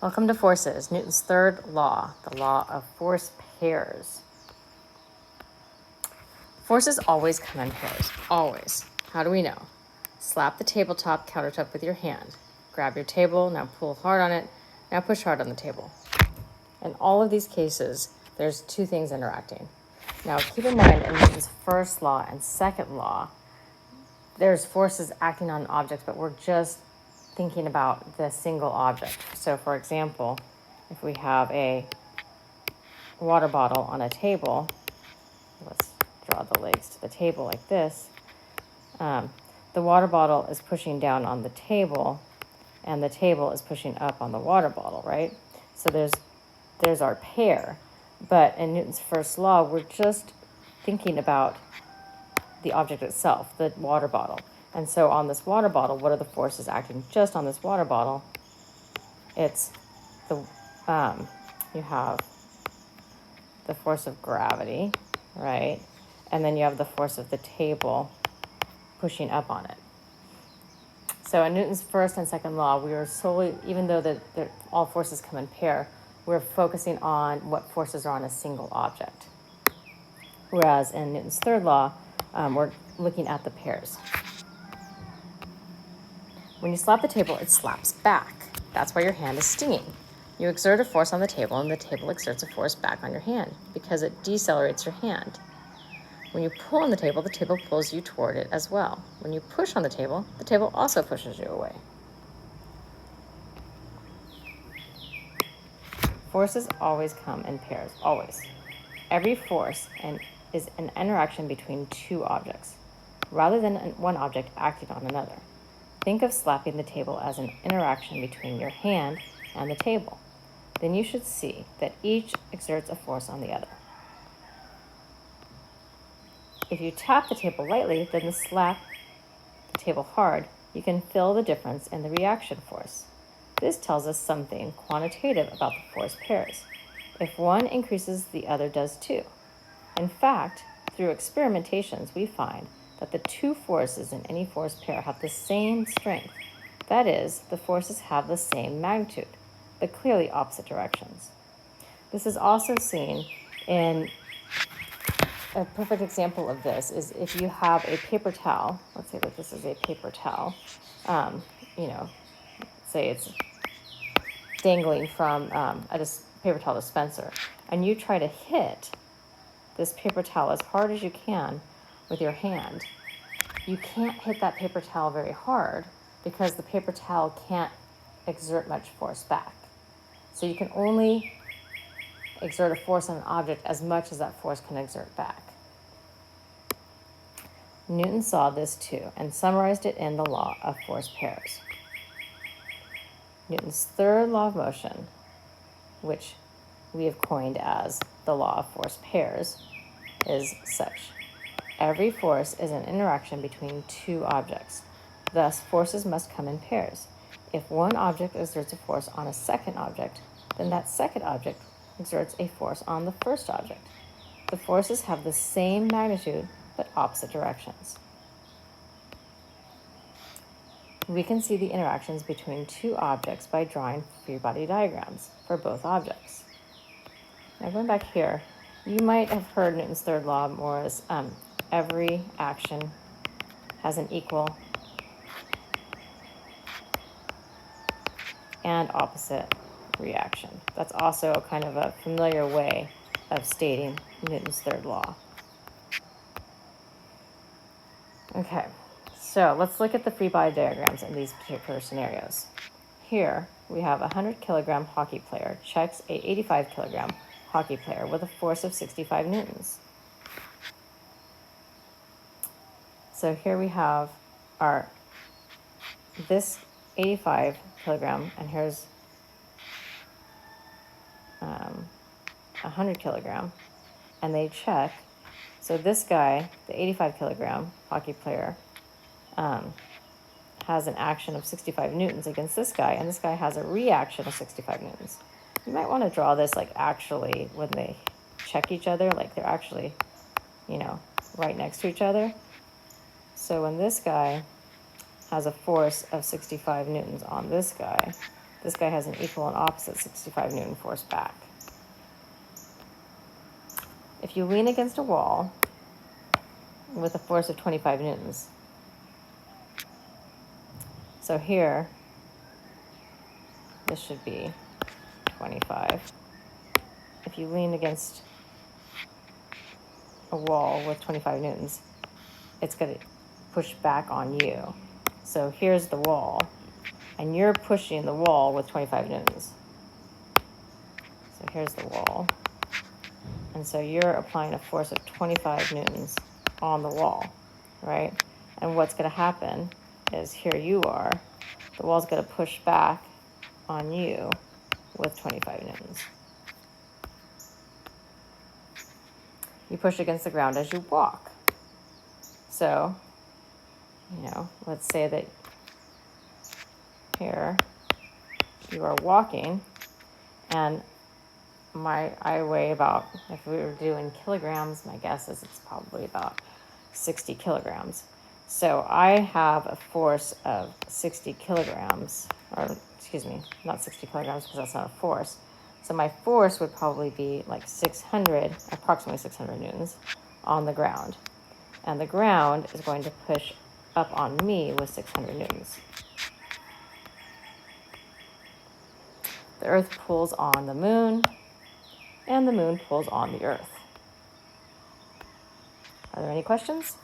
Welcome to Forces, Newton's third law, the law of force pairs. Forces always come in pairs, always. How do we know? Slap the tabletop countertop with your hand. Grab your table, now pull hard on it, now push hard on the table. In all of these cases, there's two things interacting. Now keep in mind in Newton's first law and second law, there's forces acting on objects, but we're just thinking about the single object. So for example, if we have a water bottle on a table, let's draw the legs to the table like this, the water bottle is pushing down on the table and the table is pushing up on the water bottle, right? So there's our pair. But in Newton's first law, we're just thinking about the object itself, the water bottle. And so on this water bottle, what are the forces acting just on this water bottle? It's the, you have the force of gravity, right? And then you have the force of the table pushing up on it. So in Newton's first and second law, we are solely, even though all forces come in pair, we're focusing on what forces are on a single object. Whereas in Newton's third law, we're looking at the pairs. When you slap the table, it slaps back. That's why your hand is stinging. You exert a force on the table, and the table exerts a force back on your hand because it decelerates your hand. When you pull on the table pulls you toward it as well. When you push on the table also pushes you away. Forces always come in pairs, always. Every force is an interaction between two objects, rather than one object acting on another. Think of slapping the table as an interaction between your hand and the table. Then you should see that each exerts a force on the other. If you tap the table lightly, then slap the table hard, you can feel the difference in the reaction force. This tells us something quantitative about the force pairs. If one increases, the other does too. In fact, through experimentations, we find that the two forces in any force pair have the same strength. That is, the forces have the same magnitude, but clearly opposite directions. This is also seen in a perfect example of this is if you have a paper towel. Let's say that this is a paper towel. Say it's dangling from a paper towel dispenser, and you try to hit this paper towel as hard as you can with your hand. You can't hit that paper towel very hard because the paper towel can't exert much force back. So you can only exert a force on an object as much as that force can exert back. Newton saw this too and summarized it in the law of force pairs. Newton's third law of motion, which we have coined as the law of force pairs, is such. Every force is an interaction between two objects. Thus, forces must come in pairs. If one object exerts a force on a second object, then that second object exerts a force on the first object. The forces have the same magnitude, but opposite directions. We can see the interactions between two objects by drawing free body diagrams for both objects. Now going back here, you might have heard Newton's third law more as every action has an equal and opposite reaction. That's also kind of a familiar way of stating Newton's third law. Okay, so let's look at the free body diagrams in these particular scenarios. Here we have a 100 kilogram hockey player checks a 85 kilogram hockey player with a force of 65 newtons. So here we have this 85 kilogram, and here's 100 kilogram, and they check. So this guy, the 85 kilogram hockey player, has an action of 65 newtons against this guy, and this guy has a reaction of 65 newtons. You might want to draw this like actually when they check each other, like they're actually, right next to each other. So when this guy has a force of 65 newtons on this guy, This guy has an equal and opposite 65 Newton force back. If you lean against a wall with a force of 25 newtons, so here, this should be 25. If you lean against a wall with 25 newtons, it's going to push back on you. So here's the wall, and you're pushing the wall with 25 newtons. So here's the wall. And so you're applying a force of 25 newtons on the wall, right? And what's going to happen is here you are, the wall's going to push back on you with 25 newtons. You push against the ground as you walk. So, let's say that here you are walking, and I weigh about, if we were doing kilograms, my guess is it's probably about 60 kilograms. So I have a force of 60 kilograms, or excuse me, not 60 kilograms because that's not a force. So my force would probably be like approximately 600 newtons on the ground. And the ground is going to push up on me with 600 newtons. The earth pulls on the moon, and the moon pulls on the earth. Are there any questions?